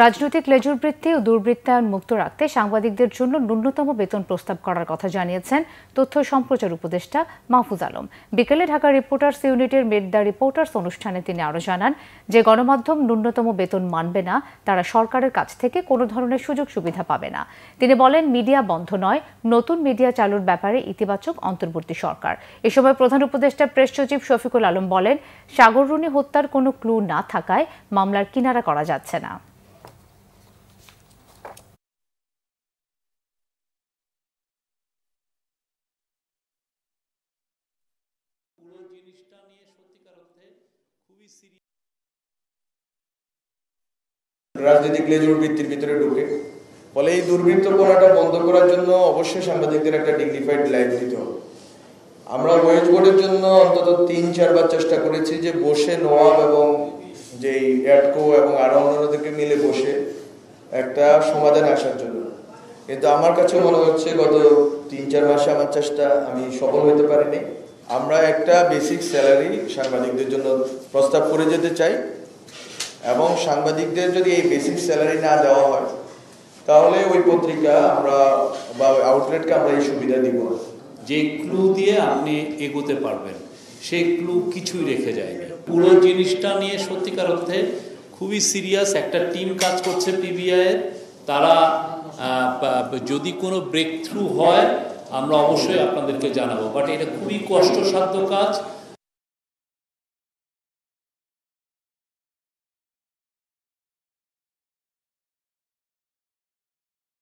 রাজনৈতিক লেজুরবৃত্তি ও দুর্বৃত্তায়ন মুক্ত রাখতে সাংবাদিকদের জন্য ন্যূনতম বেতন প্রস্তাব করার কথা জানিয়েছেন তথ্য সম্প্রচার উপদেষ্টা মাহফুজ আলম। বিকেলে ঢাকা রিপোর্টার্স ইউনিটের মেট দ্য রিপোর্টার্স অনুষ্ঠানে তিনি আরও জানান যে গণমাধ্যম ন্যূনতম বেতন মানবে না, তারা সরকারের কাছ থেকে কোনো ধরনের সুযোগ সুবিধা পাবে না। তিনি বলেন, মিডিয়া বন্ধ নয়, নতুন মিডিয়া চালুর ব্যাপারে ইতিবাচক অন্তর্বর্তী সরকার। এ সময় প্রধান উপদেষ্টা প্রেস সচিব শফিকুল আলম বলেন, সাগররুনি হত্যার কোনো ক্লু না থাকায় মামলার কিনারা করা যাচ্ছে না। রাজনৈতিক লেজুরবৃত্তির ভিতরে ঢুকে ফলে এই দুর্বৃত্তপনাটা বন্ধ করার জন্য অবশ্যই সাংবাদিকদের একটা ডিগনিফাইড লাইফ দিতে হবে। আমরা ওয়েজ বোর্ডের জন্য অন্তত ৩-৪ বার চেষ্টা করেছি যে বসে নওয়াব এবং যেই অ্যাডকো এবং আরো অন্যদেরকে মিলে বসে একটা সমাধান আসার জন্য, কিন্তু আমার কাছে মনে হচ্ছে গত ৩-৪ মাসে আমার চেষ্টা আমি সফল হতে পারিনি। আমরা একটা বেসিক স্যালারি সাংবাদিকদের জন্য প্রস্তাব করে যেতে চাই এবং সাংবাদিকদের যদি এই বেসিক স্যালারি না দেওয়া হয় তাহলে ওই পত্রিকা আমরা বা আউটলেটকে আমরা এই সুবিধা দিব না। যে ক্লু দিয়ে আপনি এগোতে পারবেন সেই ক্লু কিছুই রেখে যায়নি। পুরো জিনিসটা নিয়ে সত্যিকার অর্থে খুবই সিরিয়াস একটা টিম কাজ করছে পিবিআই এর। তারা যদি কোনো ব্রেক থ্রু হয় আমরা অবশ্যই আপনাদেরকে জানাবো, বাট এটা খুবই কষ্টসাধ্য কাজ।